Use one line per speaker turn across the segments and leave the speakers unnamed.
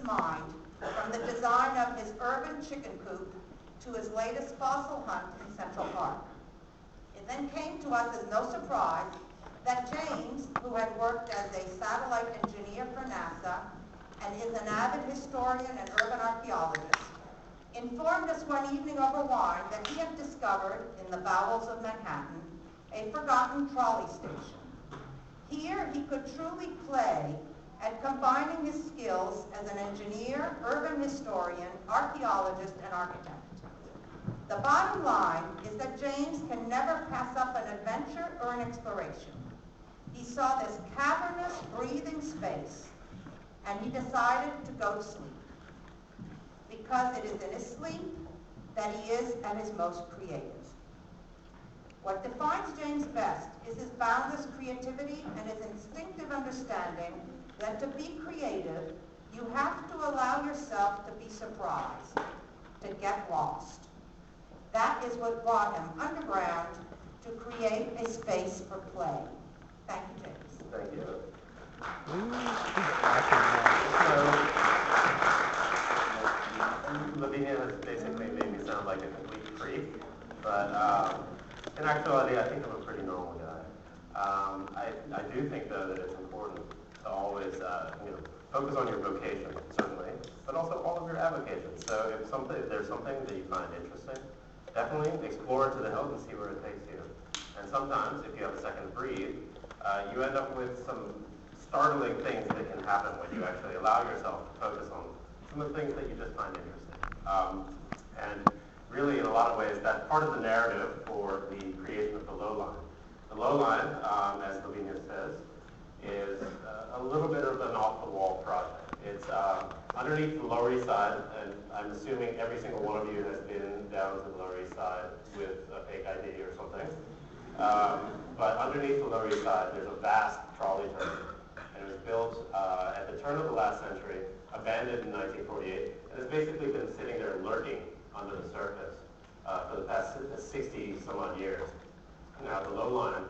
mind, from the design of his urban chicken coop to his latest fossil hunt in Central Park. It then came to us as no surprise that James, who had worked as a satellite engineer for NASA and is an avid historian and urban archaeologist, informed us one evening over wine that he had discovered in the bowels of Manhattan a forgotten trolley station. Here he could truly play at combining his skills as an engineer, urban historian, archaeologist, and architect. The bottom line is that James can never pass up an adventure or an exploration. He saw this cavernous, breathing space, and he decided to go to sleep. Because it is in his sleep that he is at his most creative. What defines James best is his boundless creativity and his instinctive understanding that to be creative, you have to allow yourself to be surprised, to get lost. That is what brought him underground to create a space for play. Thank you, James.
Thank you. Lavinia has basically made me sound like a complete freak, but in actuality, I think I'm a pretty normal guy. I do think, though, that it's important to always focus on your vocation, certainly, but also all of your avocations. So if there's something that you find interesting, definitely explore it to the hilt and see where it takes you. And sometimes, if you have a second to breathe, you end up with some startling things that can happen when you actually allow yourself to focus on some of the things that you just find interesting. And really, in a lot of ways, that's part of the narrative for the creation of the low line. The low line, as Lavinia says, is a little bit of an off-the-wall project. It's underneath the Lower East Side, and I'm assuming every single one of you has been down to the Lower East Side with a fake ID or something. But underneath the Lower East Side, there's a vast trolley terminal. And it was built at the turn of the last century, abandoned in 1948, and has basically been sitting there lurking under the surface for the past 60 some odd years. Now, the low line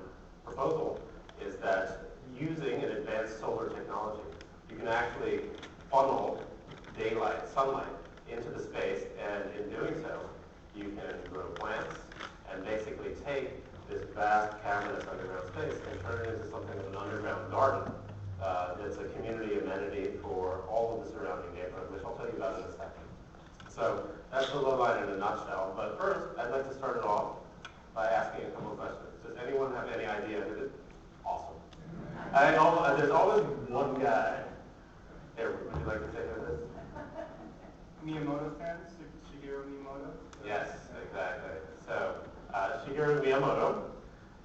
proposal is that using an advanced solar technology, you can actually funnel daylight, sunlight, into the space, and in doing so, you can grow plants and basically take this vast cavernous underground space and turn it into something of an underground garden that's a community amenity for all of the surrounding neighborhood, which I'll tell you about in a second. So that's the low line in a nutshell. But first, I'd like to start it off by asking a couple of questions. Does anyone have any idea who this is? Awesome. There's always one guy. Here, would you like to say who it is?
Miyamoto fan, Shigeru Miyamoto.
Yes, exactly. So Shigeru Miyamoto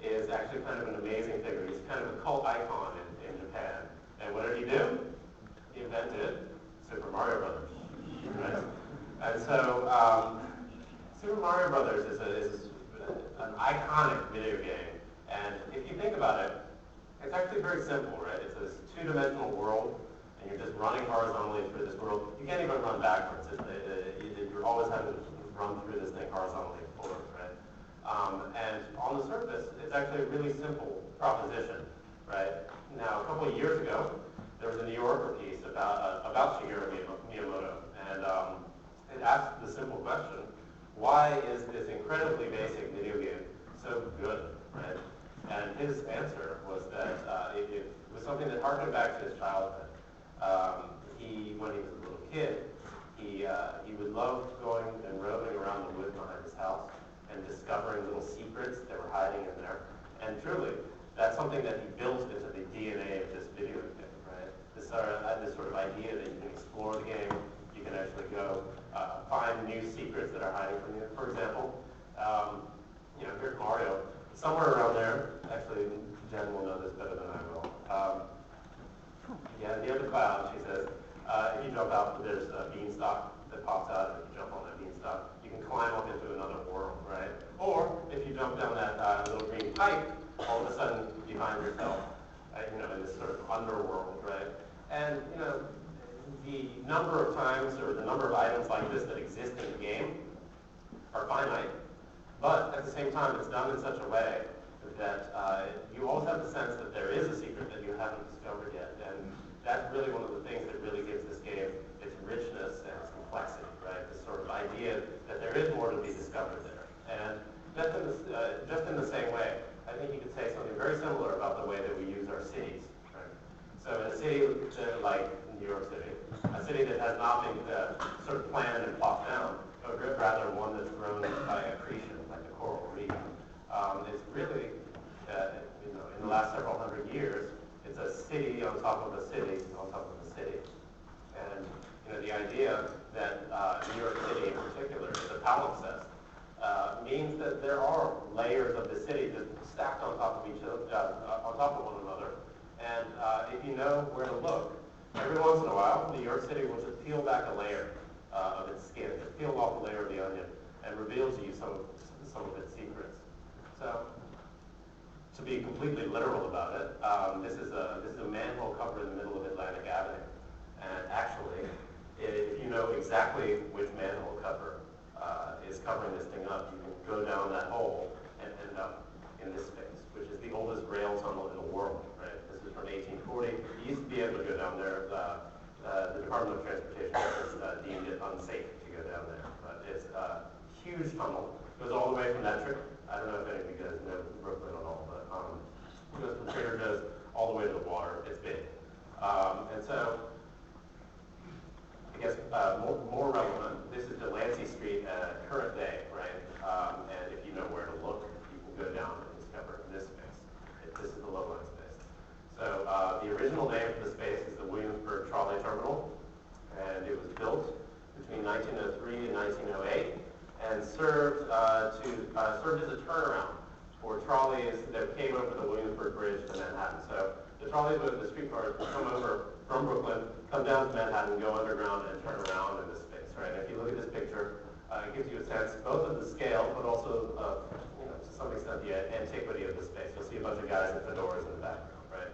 is actually kind of an amazing figure. He's kind of a cult icon in Japan. And what did he do? He invented Super Mario Brothers. Right? And so Super Mario Brothers is an iconic video game. And if you think about it, it's actually very simple, right? It's this two-dimensional world, and you're just running horizontally through this world. You can't even run backwards. You're always having to run through this thing horizontally forward, right? And on the surface, it's actually a really simple proposition, right? Now, a couple of years ago, there was a New Yorker piece about Shigeru Miyamoto, and it asked the simple question, why is this incredibly basic video game so good, right? And his answer was that it was something that harkened back to his childhood. When he was a little kid, he would love going and roving around the woods behind his house and discovering little secrets that were hiding in there. And truly, that's something that he built into the DNA of this video game, right? This sort of idea that you can explore the game, you can actually go find new secrets that are hiding from you. For example, here's Mario. Somewhere around there, actually, Jen will know this better than I will. Near the cloud, she says, if you jump out, there's a beanstalk that pops out, and if you jump on that beanstalk, you can climb up into another world, right? Or if you jump down that little green pipe, all of a sudden you find yourself, in this sort of underworld, right? And the number of times or the number of items like this that exist in the game are finite, but at the same time, it's done in such a way that you always have the sense that there is a secret that you haven't discovered yet, and that's really one of the things that really gives this game its could say something very similar about the way that we use our cities. Right? So in a city like New York City, a city that has not been sort of planned and plopped down, but rather one that's grown by accretion, like a coral reef, it's really, in the last several hundred years, it's a city on top of a city on top of a city. And the idea that New York City in particular is a palimpsest means that there are layers of the city just stacked on top of each other, on top of one another. And if you know where to look, every once in a while, New York City will just peel back a layer of its skin, just peel off a layer of the onion, and reveal to you some of its secrets. So, to be completely literal about it, this is a manhole cover in the middle of Atlantic Avenue. And actually, if you know exactly which manhole cover is covering this thing up, you can go down that hole and end up in this space, which is the oldest rail tunnel in the world. Right? This is from 1840. You used to be able to go down there. The Department of Transportation has deemed it unsafe to go down there, but it's a huge tunnel. It goes all the way from that trip. I don't know if any of you guys know Brooklyn at all, but it goes from Trader Joe's all the way to the water. It's big, and so. I guess more relevant, this is Delancey Street current day, right? And if you know where to look, you can go down and discover this space. This is the low-line space. So the original name for the space is the Williamsburg Trolley Terminal, and it was built between 1903 and 1908, and served as a turnaround for trolleys that came over the Williamsburg Bridge to Manhattan. So the trolleys with the streetcars would come over from Brooklyn, come down to Manhattan, go underground, and turn around in this space, right? And if you look at this picture, it gives you a sense both of the scale, but also, to some extent, the antiquity of the space. You'll see a bunch of guys in fedoras in the background, right?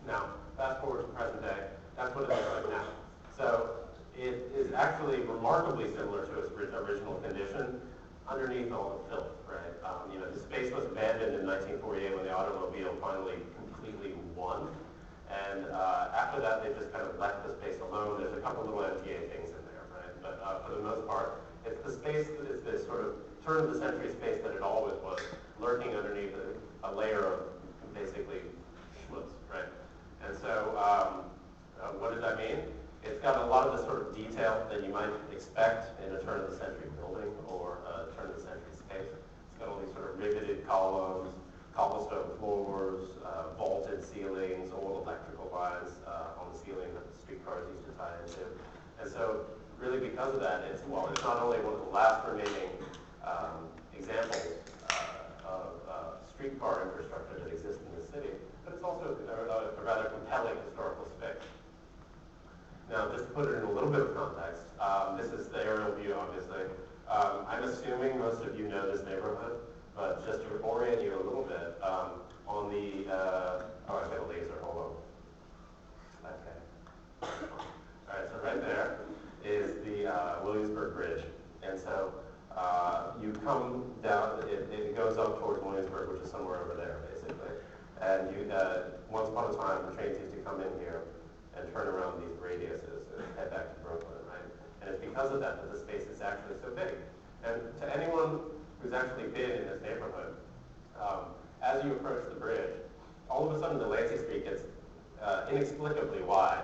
Now, fast forward to present day, that's what it looks like now. So it is actually remarkably similar to its original condition underneath all the filth, right? The space was abandoned in 1948 when the automobile finally completely won. And after that, they just kind of left the space alone. There's a couple little MTA things in there, right? But for the most part, it's the space that is this sort of turn-of-the-century space that it always was, lurking underneath a layer of basically schmutz, right? And so what does that mean? It's got a lot of the sort of detail that you might expect in a turn-of-the-century building or a turn-of-the-century space. It's got all these sort of riveted columns, cobblestone floors, vaulted ceilings, old electrical lines on the ceiling that the streetcars used to tie into. And so really because of that, it's not only one of the last remaining examples of streetcar infrastructure that exists in the city, but it's also a rather compelling historical space. Now, just to put it in a little bit of context, this is the aerial view, obviously. I'm assuming most of you know this neighborhood, but just to orient you a little bit, on the, I've got a laser, hold on. Okay. All right, so right there is the Williamsburg Bridge. And so you come down, it goes up towards Williamsburg, which is somewhere over there, basically. And you, once upon a time, the trains used to come in here and turn around these radiuses and head back to Brooklyn, right? And it's because of that that the space is actually so big. And to anyone who's actually been in this neighborhood, as you approach the bridge, all of a sudden Delancey Street gets inexplicably wide,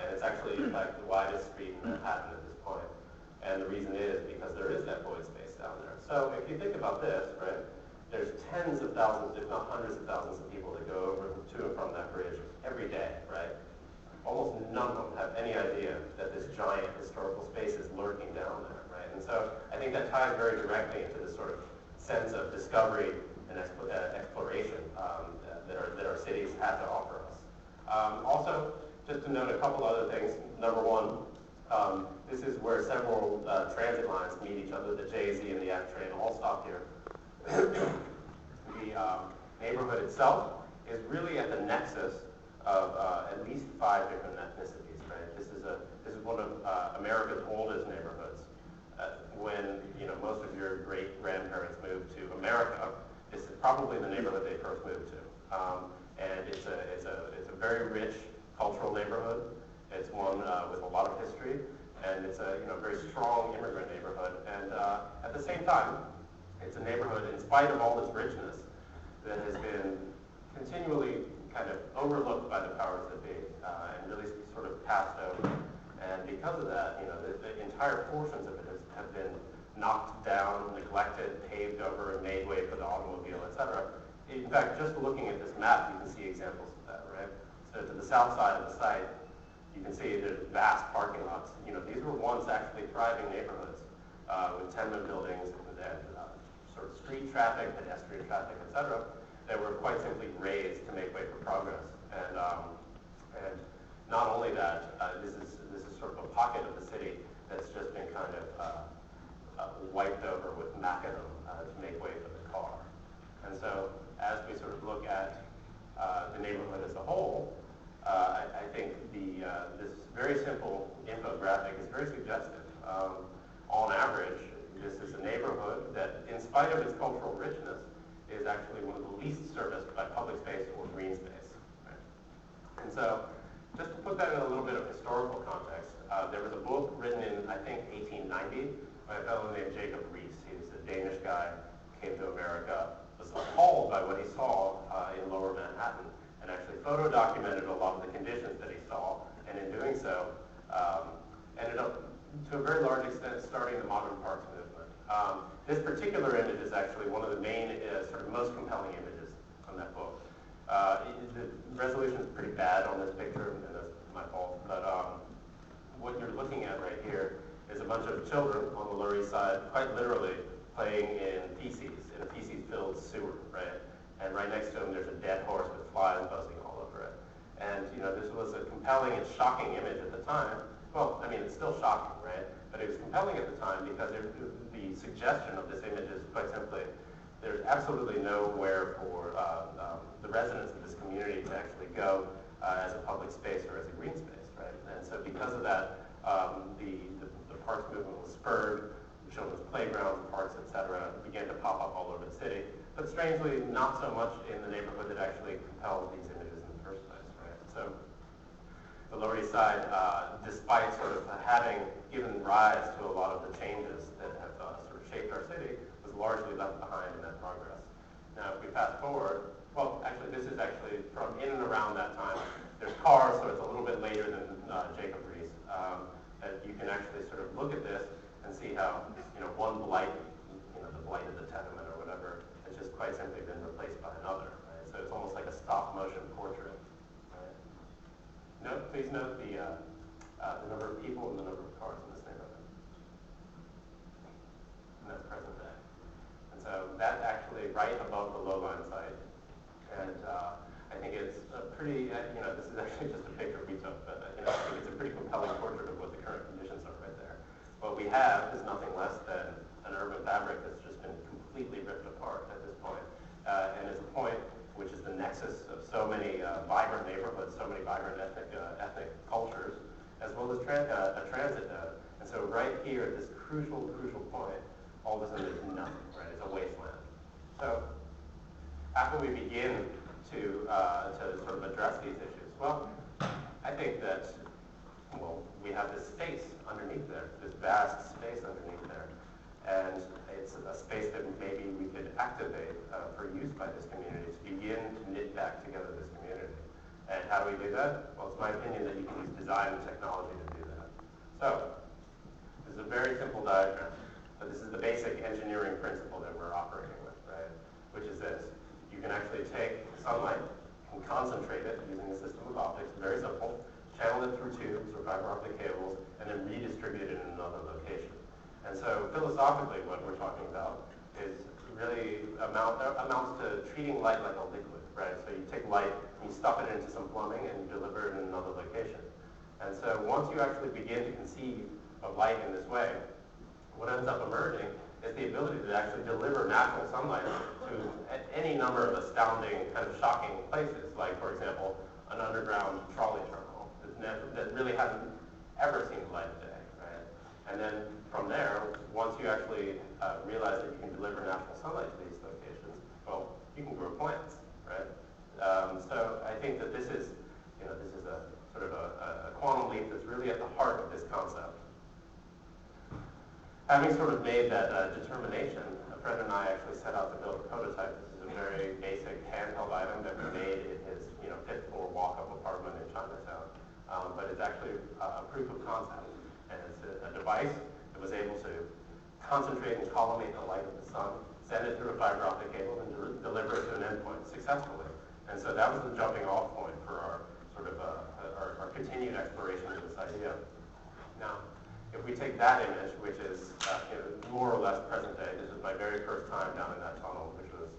and it's actually, in fact, the widest street in Manhattan at this point. And the reason is because there is that void space down there. So if you think about this, right, there's tens of thousands, if not hundreds of thousands of people that go over to and from that bridge every day, right? Almost none of them have any idea that this giant historical space is lurking down there, right? And so I think that ties very directly into this sort of sense of discovery and exploration that our cities have to offer us. Also, just to note a couple other things. Number one, this is where several transit lines meet each other. The J-Z and the F train all stop here. The neighborhood itself is really at the nexus of at least 5 different ethnicities, right? This is one of America's oldest neighborhoods. When most of your great-grandparents moved to America, this is probably the neighborhood they first moved to, and it's a very rich cultural neighborhood. It's one with a lot of history, and it's a very strong immigrant neighborhood. And at the same time, it's a neighborhood, in spite of all its richness, that has been continually kind of overlooked by the powers that be and really sort of passed over. And because of that, the entire portions of it have been knocked down, neglected, paved over, and made way for the automobile, etc. In fact, just looking at this map, you can see examples of that, right? So to the south side of the site, you can see there's vast parking lots. These were once actually thriving neighborhoods with tenement buildings and sort of street traffic, pedestrian traffic, etc. that were quite simply raised to make way for progress. And not only that, this is sort of a pocket of the city that's just been kind of wiped over with macadam to make way for the car. And so as we sort of look at the neighborhood as a whole, I think this very simple infographic is very suggestive. On average, this is a neighborhood that, in spite of its cultural richness, is actually one of the least serviced by public space or green space. Right? And so, just to put that in a little bit of historical context, there was a book written in, I think, 1890 by a fellow named Jacob Riis. He was a Danish guy, came to America, was appalled by what he saw in lower Manhattan, and actually photo-documented a lot of the conditions that he saw, and in doing so, ended up, to a very large extent, starting the modern parks movement. This particular image is actually one of the main, sort of most compelling images from that book. The resolution is pretty bad on this picture, and that's my fault, but what you're looking at right here is a bunch of children on the Lower East Side, quite literally playing in a feces-filled sewer, right? And right next to them, there's a dead horse with flies buzzing all over it. And, this was a compelling and shocking image at the time. Well, I mean, it's still shocking, right? But it was compelling at the time because the suggestion of this image is quite simply, there's absolutely nowhere for the residents of this community to actually go as a public space or as a green space, right? And so because of that, the parks movement was spurred, children's playgrounds, parks, etc., began to pop up all over the city. But strangely, not so much in the neighborhood that actually compelled these images in the first place, right? So the Lower East Side, despite sort of having given rise to a lot of the changes that have sort of shaped our city, was largely left behind in that progress. Now, if we fast forward, well, actually, this is actually from in and around that time. There's cars, so it's a little bit later than Jacob Riis. That you can actually sort of look at this and see how, one blight, the blight of the tenement or whatever, has just quite simply been replaced by another, right? So it's almost like a stop-motion portrait, right? Please note the number of people and the number of cars in this neighborhood. And that's present day. And so that's actually right above the low-line site. And I think it's a pretty, this is actually just a picture we took, but I think it's a pretty compelling portrait of what the current conditions are right there. What we have is nothing less than an urban fabric that's just been completely ripped apart at this point. And is a point which is the nexus of so many vibrant neighborhoods, so many vibrant ethnic cultures, as well as a transit node. And so right here at this crucial point, all of a sudden there's nothing, right? It's a wasteland. So how can we begin to sort of address these issues? Well, I think that, we have this space underneath there, this vast space underneath there. And it's a space that maybe we could activate for use by this community to begin to knit back together this community. And how do we do that? Well, it's my opinion that you can use design and technology to do that. So, this is a very simple diagram, but this is the basic engineering principle that we're operating with, right? Which is this. You can actually take sunlight and concentrate it using a system of optics, very simple, channel it through tubes or fiber optic cables, and then redistribute it in another location. And so philosophically, what we're talking about is really amounts to treating light like a liquid, right? So you take light, and you stuff it into some plumbing, and you deliver it in another location. And so once you actually begin to conceive of light in this way, what ends up emerging is the ability to actually deliver natural sunlight to any number of astounding, kind of shocking places, like, for example, an underground trolley terminal that really hasn't ever seen the light of day, right? And then from there, once you actually realize that you can deliver natural sunlight to these locations, well, you can grow plants, right? So I think that this is a sort of a quantum leap that's really at the heart of this concept. having sort of made that determination, a friend and I actually set out to build a prototype. This is a very basic handheld item that we made in his fifth floor walk-up apartment in Chinatown. But it's actually a proof of concept. And it's a device that was able to concentrate and collimate the light of the sun, send it through a fiber optic cable, and deliver it to an endpoint successfully. And so that was the jumping off point for our sort of our continued exploration of this idea. Now, if we take that image, which is more or less present day, this is my very first time down in that tunnel, which was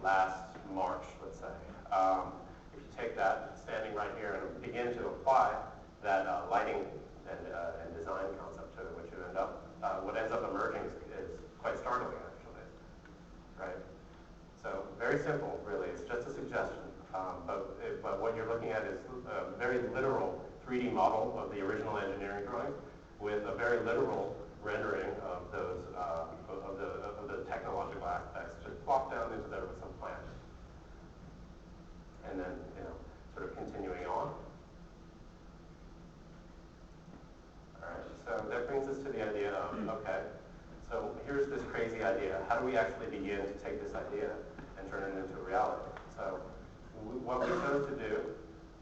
last March, let's say. If you take that, standing right here, and begin to apply that lighting and design concept to it, what ends up emerging is quite startling, actually, right? So very simple, really. It's just a suggestion. But what you're looking at is a very literal 3D model of the original engineering drawing with a very literal rendering of those of the technological aspects just plopped down into there with some plans. And then, sort of continuing on. All right, so that brings us to the idea of, okay, so here's this crazy idea. How do we actually begin to take this idea and turn it into reality? So what we chose to do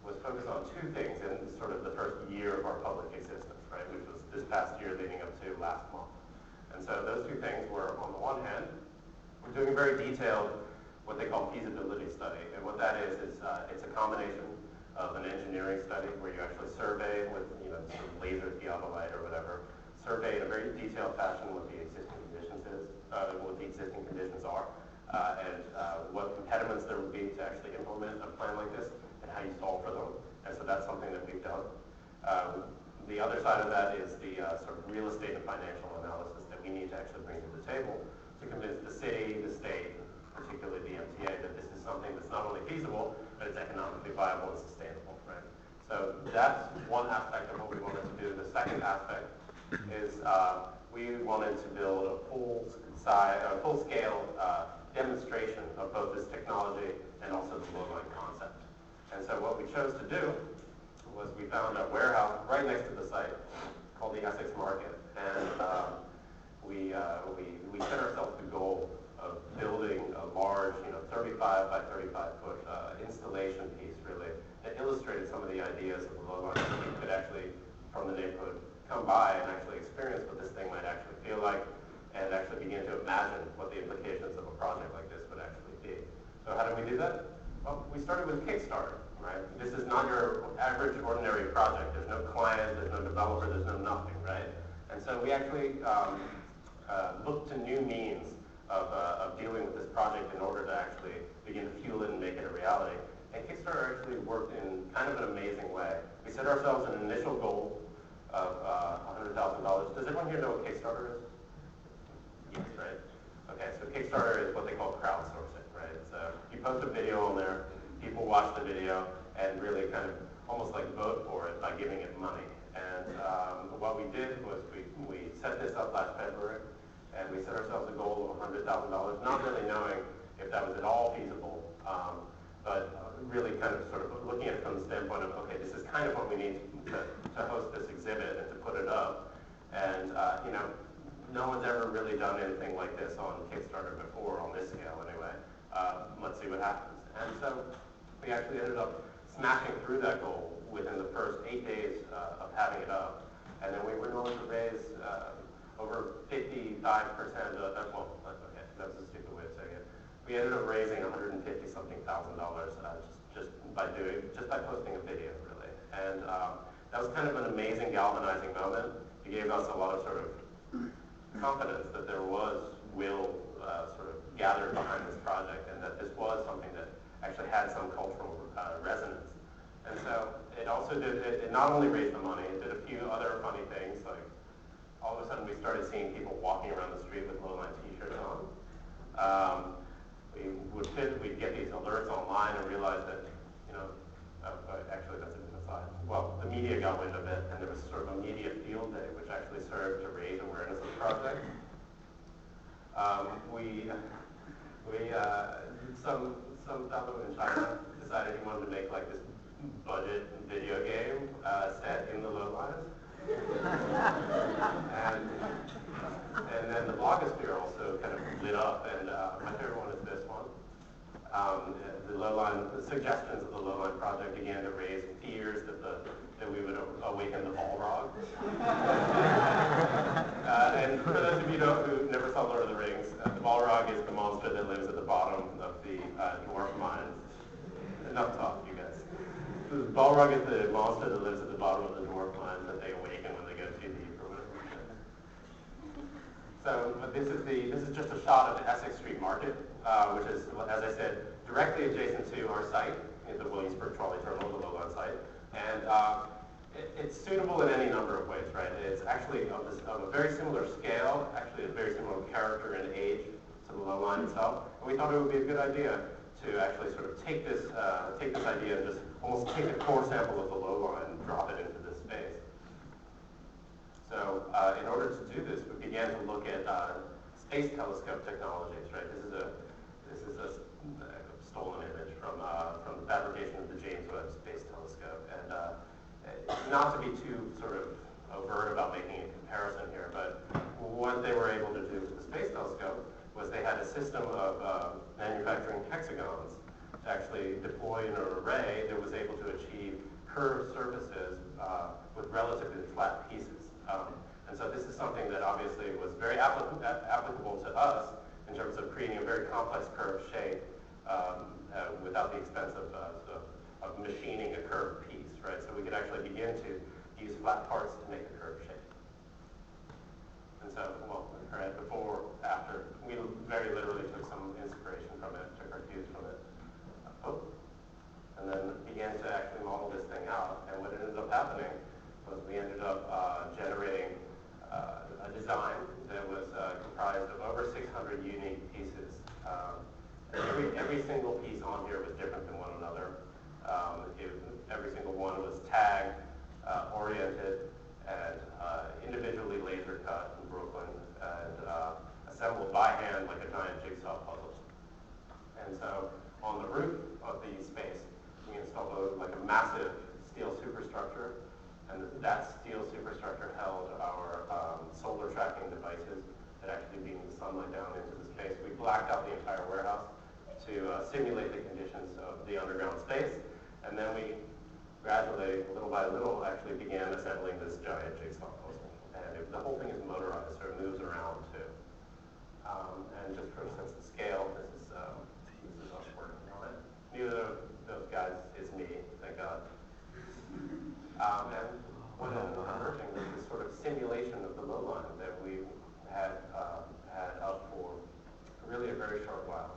was focus on two things in sort of the first year of our public existence, right, which was this past year leading up to last month. And so those two things were, on the one hand, we're doing a very detailed, what they call feasibility study. And what that is it's a combination of an engineering study where you actually survey with, sort of laser theodolite or whatever, survey in a very detailed fashion what the existing conditions are, and what impediments there would be to actually implement a plan like this, and how you solve for them. And so that's something that we've done. The other side of that is the sort of real estate and financial analysis that we need to actually bring to the table to convince the city, the state, particularly the MTA, that this is something that's not only feasible, but it's economically viable and sustainable, right? So that's one aspect of what we wanted to do. The second aspect is we wanted to build a full-scale demonstration of both this technology and also the low-line concept. And so what we chose to do was we found a warehouse right next to the site called the Essex Market, and we set ourselves the goal of building a large, 35 by 35 foot installation piece, really, that illustrated some of the ideas of the low line, so you could actually, from the neighborhood, come by and actually experience what this thing might actually feel like, and actually begin to imagine what the implications of a project like this would actually be. So how did we do that? Well, we started with Kickstarter, right? This is not your average, ordinary project. There's no client, there's no developer, there's no nothing, right? And so we actually looked to new means of dealing with this project in order to actually begin to fuel it and make it a reality. And Kickstarter actually worked in kind of an amazing way. We set ourselves an initial goal of $100,000. Does everyone here know what Kickstarter is? Yes, right? Okay, so Kickstarter is what they call crowdsourcing, right? So you post a video on there, people watch the video, and really kind of almost like vote for it by giving it money. And what we did was we set this up last February, and we set ourselves a goal of $100,000, not really knowing if that was at all feasible, but really kind of sort of looking at it from the standpoint of, okay, this is kind of what we need to host this exhibit and to put it up. And, no one's ever really done anything like this on Kickstarter before, on this scale anyway. Let's see what happens. And so we actually ended up smashing through that goal within the first 8 days of having it up. And then we were able to raise over 55% of that. Well, okay, that was a stupid way of saying it. We ended up raising $150-something thousand just by posting a video, really. And that was kind of an amazing galvanizing moment. It gave us a lot of sort of confidence that there was will sort of gathered behind this project, and that this was something that actually had some cultural resonance. And so it also it not only raised the money, it did a few other funny things, like all of a sudden we started seeing people walking around the street with low-line t-shirts on. We'd get these alerts online and realize that, actually that's a different side. Well, the media got wind of it, and there was sort of a media field day, which actually served to raise awareness of the project. Some fellow in China decided he wanted to make like this budget video game set in the low lines. And lowline, the suggestions of the lowline project began to raise fears that we would awaken the Balrog. And for those of you who never saw Lord of the Rings, the Balrog is the monster that lives at the bottom of the dwarf mines. Enough talk, you guys. The Balrog is the monster that lives at the bottom of the dwarf mines that they awaken when they go too deep or whatever. So, but this is just a shot of the Essex Street Market, which is, as I said, directly adjacent to our site, the Williamsburg Trolley Terminal, the lowline site, and it's suitable in any number of ways, right? It's actually of a very similar scale, actually a very similar character and age to the lowline itself, and we thought it would be a good idea to actually sort of take this idea and just almost take a core sample of the lowline and drop it into this space. So in order to do this, we began to look at space telescope technologies, right? This is a stolen image from the fabrication of the James Webb Space Telescope. And not to be too sort of overt about making a comparison here, but what they were able to do with the Space Telescope was they had a system of manufacturing hexagons to actually deploy in an array that was able to achieve curved surfaces with relatively flat pieces. And so this is something that obviously was very applicable to us in terms of creating a very complex curved shape without the expense of machining a curved piece, right? So we could actually begin to use flat parts to make a curved shape. And so, well, right, before, after, we very literally took some inspiration from it, took our cues from it, and then began to actually model this thing out. And what ended up happening was we ended up generating a design that was comprised of over 600 unique pieces. Every single piece on here was different than one another. Every single one was tagged, oriented, and individually laser cut in Brooklyn and assembled by hand like a giant jigsaw puzzle. And so on the roof of the space, we installed like a massive steel superstructure, and that steel superstructure held our solar tracking devices that actually beam the sunlight down into the space. We blacked out the entire warehouse to simulate the conditions of the underground space, and then we gradually, little by little, actually began assembling this giant jigsaw puzzle. And the whole thing is motorized, so it moves around too. And just for a sense of scale, this is us working on it. Neither of those guys is me, thank God. And what ended up emerging was this sort of simulation of the lowline that we had up for really a very short while,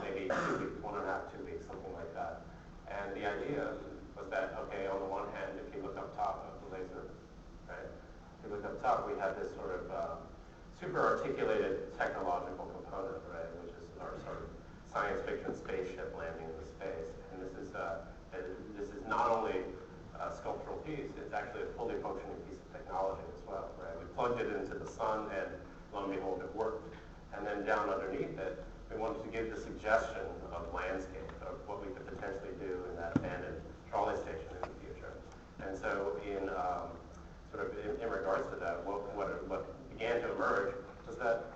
maybe 2 weeks, 1.5, 2 weeks, something like that. And the idea was that, okay, on the one hand, if you look up top of the laser, right? If you look up top, we have this sort of super articulated technological component, right? Which is our sort of science fiction spaceship landing in the space. And this is not only a sculptural piece, it's actually a fully functioning piece of technology as well, right? We plugged it into the sun, and lo and behold, it worked. And then down underneath it, we wanted to give the suggestion of landscape, of what we could potentially do in that abandoned trolley station in the future. And so in regards to that, what began to emerge was that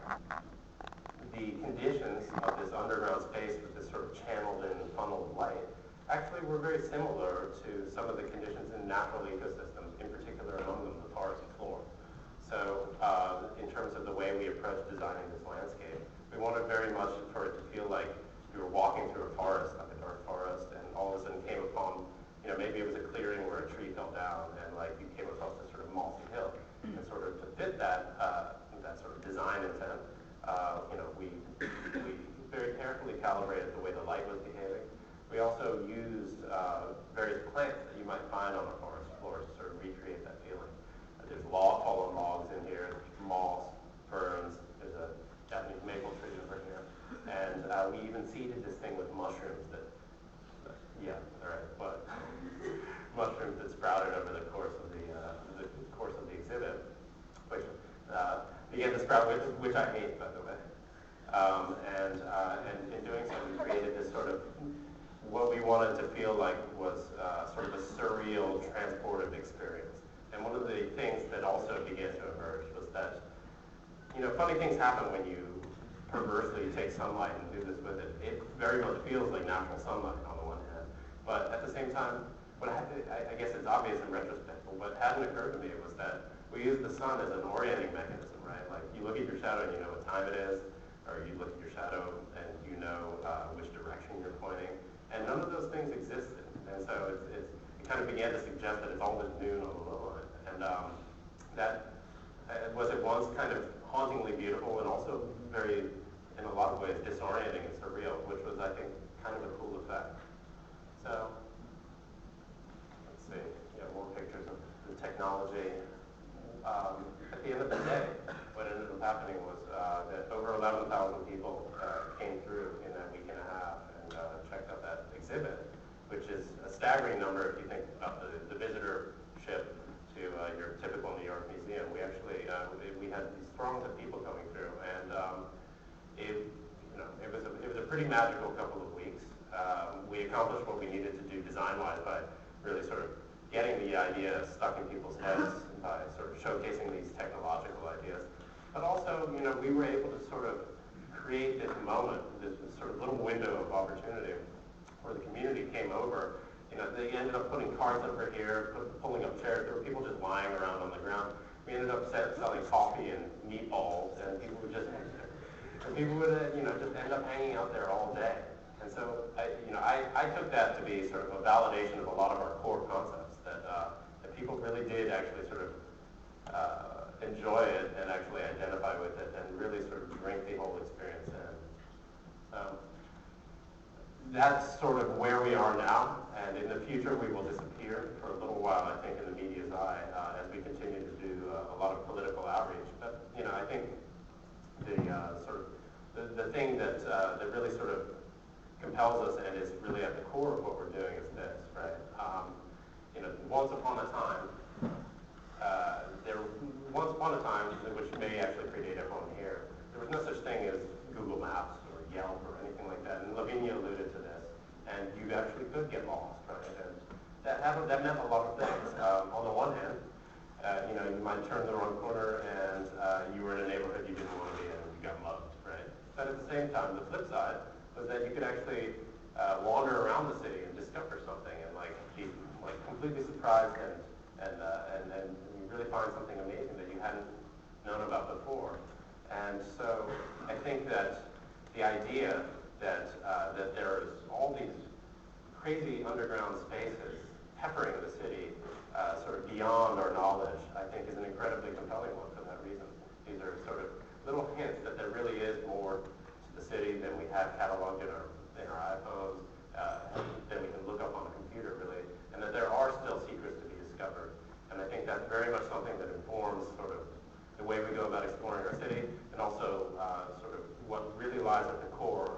the conditions of this underground space with this sort of channeled and funneled light actually were very similar to some of the conditions in natural ecosystems, in particular among them the forest floor. So in terms of the way we approach designing this landscape, we wanted very much for it to feel like you were walking through a forest, like a dark forest, and all of a sudden came upon, maybe it was a clearing where a tree fell down, and like you came across this sort of mossy hill. And sort of to fit that sort of design intent, we very carefully calibrated the way the light was behaving. We also used various plants that you might find on a forest floor to sort of recreate that feeling. There's fallen logs in here, there's moss, ferns, there's a Japanese maple tree over here. And we even seeded this thing with mushrooms but mushrooms that sprouted over the course of the exhibit, which began to sprout, which I hate, by the way. And in doing so, we created this sort of what we wanted to feel like was sort of a surreal transportive experience. And one of the things that also began to emerge was that, funny things happen when you perversely take sunlight and do this with it. It very much feels like natural sunlight on the one hand, but at the same time, I guess it's obvious in retrospect, but what hadn't occurred to me was that we use the sun as an orienting mechanism, right? Like you look at your shadow and you know what time it is, or you look at your shadow and you know which direction you're pointing, and none of those things existed. And so it kind of began to suggest that it's always noon on the low line, and that was at once kind of hauntingly beautiful and also very, in a lot of ways, disorienting and surreal, which was, I think, kind of a cool effect. So, let's see, more pictures of the technology. At the end of the day, what ended up happening was that over 11,000 people came through in that week and a half and checked out that exhibit, which is a staggering number if you think about the visitorship to your typical New York museum. We actually we had these throngs of people coming through, and it was a pretty magical couple of weeks. We accomplished what we needed to do design-wise by really sort of getting the idea stuck in people's heads by sort of showcasing these technological ideas. But also, we were able to sort of create this moment, this sort of little window of opportunity where the community came over. They ended up putting carts over here, pulling up chairs. There were people just lying around on the ground. We ended up selling coffee and meatballs, and people would just end up hanging out there all day. And so, I took that to be sort of a validation of a lot of our core concepts, that people really did actually sort of enjoy it and actually identify with it and really sort of drink the whole experience in. So that's sort of where we are now, and in the future we will disappear for a little while, I think, in the media's eye as we continue to do a lot of political outreach. But I think the thing that really sort of compels us and is really at the core of what we're doing is this, right? Once upon a time, which may actually predate everyone here, there was no such thing as Google Maps or Yelp or anything like that. And Lavinia alluded to this. And you actually could get lost, right? And that meant a lot of things. On the one hand, you might turn the wrong corner and you were in a neighborhood you didn't want to be in and you got mugged, right? But at the same time, the flip side was that you could actually wander around the city and discover something and be completely surprised and you really find something amazing that you hadn't known about before. And so I think that the idea that there is all these crazy underground spaces peppering the city sort of beyond our knowledge, I think is an incredibly compelling one for that reason. These are sort of little hints that there really is more to the city than we have cataloged in our iPhones, than we can look up on a computer, really, and that there are still secrets to be discovered. And I think that's very much something that informs sort of the way we go about exploring our city, and also sort of what really lies at the core